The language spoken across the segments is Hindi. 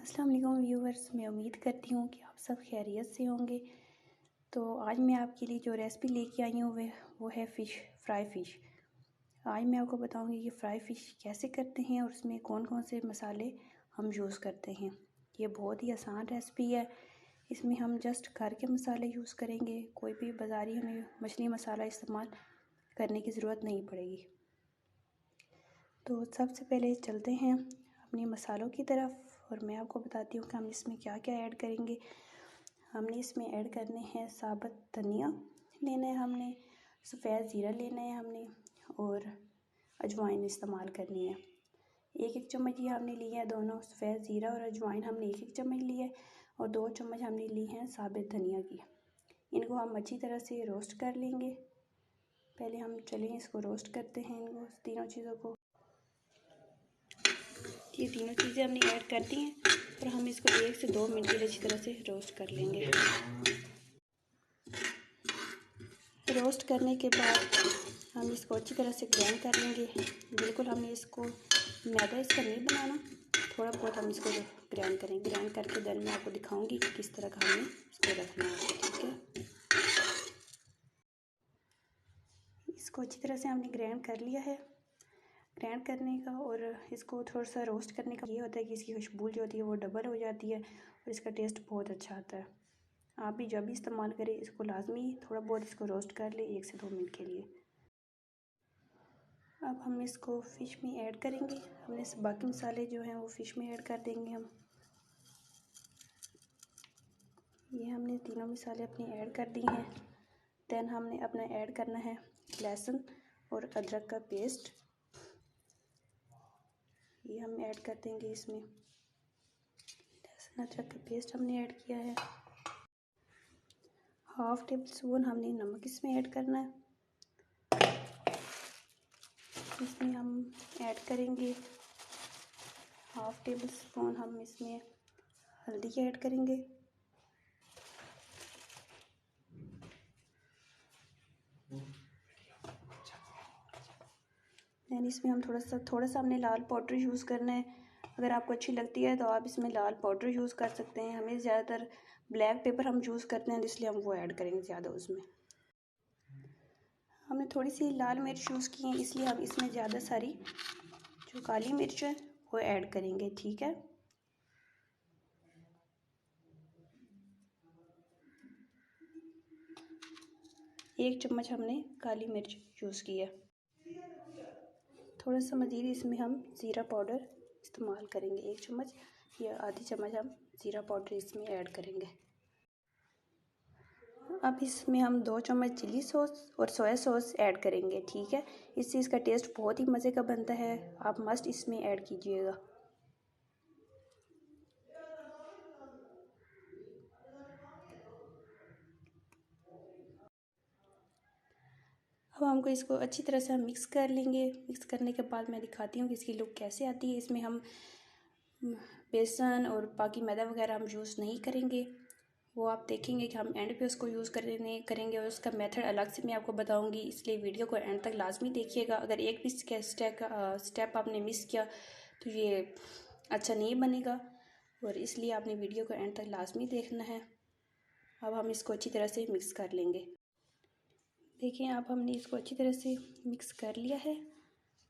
अस्सलाम वालेकुम व्यूअर्स, मैं उम्मीद करती हूँ कि आप सब खैरियत से होंगे। तो आज मैं आपके लिए जो रेसिपी लेके आई हूँ वो है फ्राई फ़िश। आज मैं आपको बताऊँगी कि फ्राई फ़िश कैसे करते हैं और उसमें कौन कौन से मसाले हम यूज़ करते हैं। ये बहुत ही आसान रेसिपी है। इसमें हम जस्ट घर के मसाले यूज़ करेंगे, कोई भी बाज़ारी हमें मछली मसाला इस्तेमाल करने की ज़रूरत नहीं पड़ेगी। तो सबसे पहले चलते हैं अपने मसालों की तरफ और मैं आपको बताती हूँ कि हम इसमें क्या क्या ऐड करेंगे। हमने इसमें ऐड करने हैं साबुत धनिया लेना है, हमने सफ़ेद ज़ीरा लेना है हमने, और अजवाइन इस्तेमाल करनी है। एक चम्मच ये हमने लिया है, दोनों सफ़ेद ज़ीरा और अजवाइन हमने एक चम्मच ली है, और 2 चम्मच हमने ली हैं साबुत धनिया की। इनको हम अच्छी तरह से रोस्ट कर लेंगे। पहले हम चलें इसको रोस्ट करते हैं, इनको तीनों चीज़ों को। ये तीनों चीज़ें हमने ऐड कर दी हैं और हम इसको 1 से 2 मिनट के लिए अच्छी तरह से रोस्ट कर लेंगे। रोस्ट करने के बाद हम इसको अच्छी तरह से ग्राइंड कर लेंगे। बिल्कुल हमने इसको मैदा इसका नहीं बनाना, थोड़ा बहुत हम इसको ग्राइंड करेंगे। ग्राइंड करके देन मैं आपको दिखाऊंगी कि किस तरह का हमें इसको रखना है, ठीक है। इसको अच्छी तरह से हमने ग्राइंड कर लिया है। ग्राइंड करने का और इसको थोड़ा सा रोस्ट करने का ये होता है कि इसकी खुशबू जो होती है वो डबल हो जाती है और इसका टेस्ट बहुत अच्छा आता है। आप भी जब भी इस्तेमाल करें इसको लाजमी थोड़ा बहुत इसको रोस्ट कर ले 1 से 2 मिनट के लिए। अब हम इसको फ़िश में ऐड करेंगे। हमने बाकी मसाले जो हैं वो फ़िश में ऐड कर देंगे हम। ये हमने तीनों मसाले अपने ऐड कर दिए हैं। देन हमने अपना ऐड करना है लहसुन और अदरक का पेस्ट। ये हम ऐड कर देंगे इसमें। लहसुन अदरक का पेस्ट हमने ऐड किया है। हाफ़ टेबल स्पून हमने नमक इसमें ऐड करना है। इसमें हम ऐड करेंगे हाफ़ टेबल स्पून हम इसमें हल्दी ऐड करेंगे। दैन इसमें हम थोड़ा सा हमने लाल पाउडर यूज़ करना है। अगर आपको अच्छी लगती है तो आप इसमें लाल पाउडर यूज़ कर सकते हैं। हमें ज़्यादातर ब्लैक पेपर हम यूज़ करते हैं, इसलिए हम वो ऐड करेंगे ज़्यादा उसमें। हमने थोड़ी सी लाल मिर्च यूज़ की है, इसलिए हम इसमें ज़्यादा सारी जो काली मिर्च है वो ऐड करेंगे, ठीक है। एक चम्मच हमने काली मिर्च यूज़ की है। थोड़ा सा मज़ीद इसमें हम ज़ीरा पाउडर इस्तेमाल करेंगे। 1 चम्मच या आधी चम्मच हम ज़ीरा पाउडर इसमें ऐड करेंगे। अब इसमें हम 2 चम्मच चिली सॉस और सोया सॉस ऐड करेंगे, ठीक है। इससे इसका टेस्ट बहुत ही मज़े का बनता है, आप मस्ट इसमें ऐड कीजिएगा। अब हमको इसको अच्छी तरह से हम मिक्स कर लेंगे। मिक्स करने के बाद मैं दिखाती हूँ कि इसकी लुक कैसे आती है। इसमें हम बेसन और बाकी मैदा वगैरह हम यूज़ नहीं करेंगे, वो आप देखेंगे कि हम एंड पे उसको यूज़ करेंगे और उसका मेथड अलग से मैं आपको बताऊंगी, इसलिए वीडियो को एंड तक लाजमी देखिएगा। अगर एक भी स्टेप आपने मिस किया तो ये अच्छा नहीं बनेगा, और इसलिए आपने वीडियो को एंड तक लाजमी देखना है। अब हम इसको अच्छी तरह से मिक्स कर लेंगे। देखिए अब हमने इसको अच्छी तरह से मिक्स कर लिया है,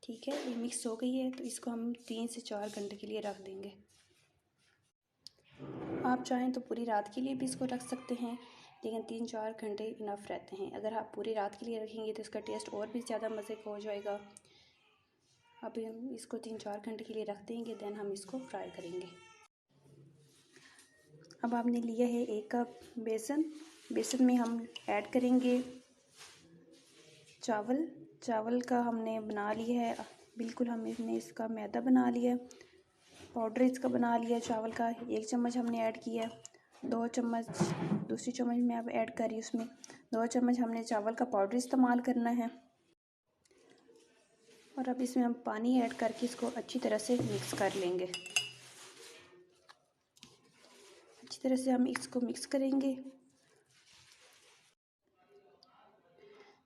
ठीक है। ये मिक्स हो गई है तो इसको हम 3 से 4 घंटे के लिए रख देंगे। आप चाहें तो पूरी रात के लिए भी इसको रख सकते हैं, लेकिन 3-4 घंटे इनफ रहते हैं। अगर आप पूरी रात के लिए रखेंगे तो इसका टेस्ट और भी ज़्यादा मज़े का हो जाएगा। अभी हम इसको 3-4 घंटे के लिए रख देंगे, देन हम इसको फ्राई करेंगे। अब आपने लिया है 1 कप बेसन। बेसन में हम ऐड करेंगे चावल का हमने बना लिया है, बिल्कुल हमने इसका मैदा बना लिया है, पाउडर इसका बना लिया चावल का। 1 चम्मच हमने ऐड किया, 2 चम्मच दूसरी चम्मच में अब ऐड करी, उसमें 2 चम्मच हमने चावल का पाउडर इस्तेमाल करना है। और अब इसमें हम पानी ऐड करके इसको अच्छी तरह से मिक्स कर लेंगे। अच्छी तरह से हम इसको मिक्स करेंगे।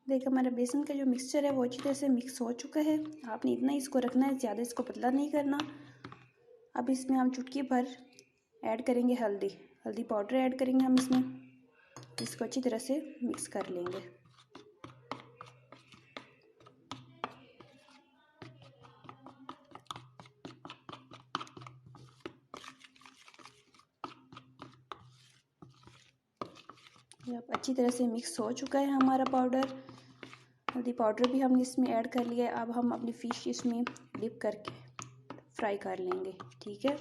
देखिए हमारा बेसन का जो मिक्सचर है वो अच्छी तरह से मिक्स हो चुका है। आपने इतना इसको रखना है, ज़्यादा इसको पतला नहीं करना। अब इसमें हम चुटकी भर ऐड करेंगे हल्दी पाउडर ऐड करेंगे हम इसमें। इसको अच्छी तरह से मिक्स कर लेंगे। अब अच्छी तरह से मिक्स हो चुका है हमारा पाउडर। हल्दी पाउडर भी हमने इसमें ऐड कर लिया है। अब हम अपनी फ़िश इसमें डिप करके फ्राई कर लेंगे। ठीक है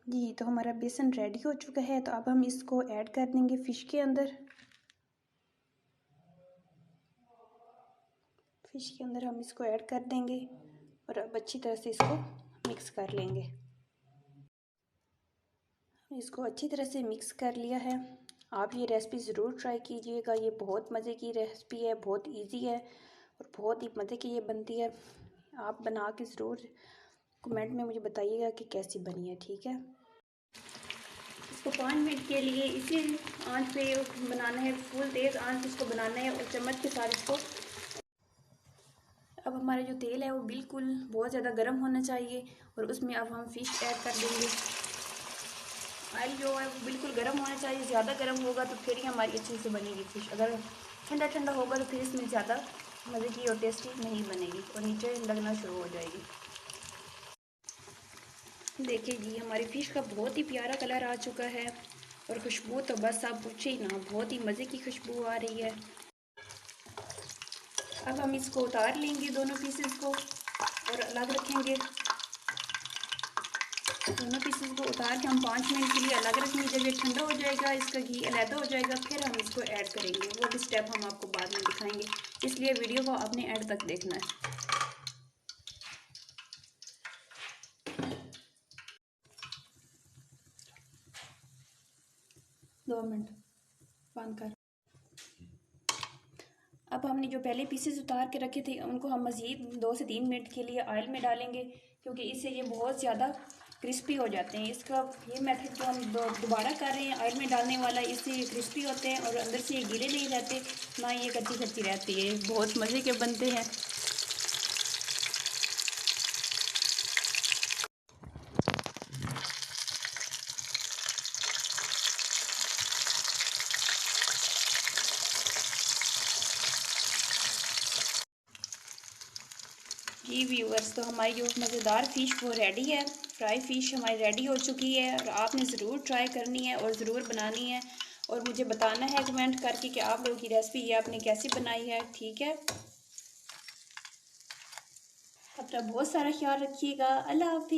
जी, तो हमारा बेसन रेडी हो चुका है। तो अब हम इसको ऐड कर देंगे फ़िश के अंदर। फ़िश के अंदर हम इसको ऐड कर देंगे और अब अच्छी तरह से इसको मिक्स कर लेंगे। इसको अच्छी तरह से मिक्स कर लिया है। आप ये रेसिपी ज़रूर ट्राई कीजिएगा। ये बहुत मज़े की रेसिपी है, बहुत इजी है और बहुत ही मज़े की ये बनती है। आप बना के ज़रूर कमेंट में मुझे बताइएगा कि कैसी बनी है। ठीक है, इसको 5 मिनट के लिए इसी आंच पे बनाना है, फुल तेज़ आंच इसको बनाना है और चम्मच के साथ इसको। अब हमारा जो तेल है वो बिल्कुल बहुत ज़्यादा गर्म होना चाहिए और उसमें अब हम फ़िश ऐड कर देंगे। ऑयल जो है वो बिल्कुल गर्म होना चाहिए। ज़्यादा गर्म होगा तो फिर ही हमारी अच्छे से बनेगी फ़िश। अगर ठंडा ठंडा होगा तो फिर इसमें ज़्यादा मज़े की और टेस्टी नहीं बनेगी और नीचे लगना शुरू हो जाएगी। देखिए जी, हमारी फ़िश का बहुत ही प्यारा कलर आ चुका है और खुशबू तो बस आप पूछे ही ना, बहुत ही मज़े की खुशबू आ रही है। अब हम इसको उतार लेंगे दोनों पीसेस को और अलग रखेंगे। दोनों पीसेस को उतार के हम 5 मिनट के लिए अलग रखेंगे। जब ये ठंडा हो जाएगा, इसका घी अलग हो जाएगा, फिर हम इसको ऐड करेंगे। वो भी स्टेप हम आपको बाद में दिखाएंगे, इसलिए वीडियो को आपने ऐड तक देखना है। दो मिनट बंद कर। अब हमने जो पहले पीसेस उतार के रखे थे उनको हम मज़ीद 2 से 3 मिनट के लिए ऑयल में डालेंगे, क्योंकि इससे ये बहुत ज़्यादा क्रिस्पी हो जाते हैं। इसका ये मेथड जो हम दोबारा कर रहे हैं ऑयल में डालने वाला, इससे ये क्रिस्पी होते हैं और अंदर से ये गीले नहीं रहते, ना ये कच्ची कच्ची रहती है। बहुत मज़े के बनते हैं। जी व्यूअर्स, तो हमारी जो मज़ेदार फ़िश वो रेडी है। फ्राई फ़िश हमारी रेडी हो चुकी है और आपने ज़रूर ट्राई करनी है और ज़रूर बनानी है और मुझे बताना है कमेंट करके कि आप लोगों की रेसिपी ये आपने कैसी बनाई है। ठीक है, अपना बहुत सारा ख्याल रखिएगा। अल्लाह हाफिज़।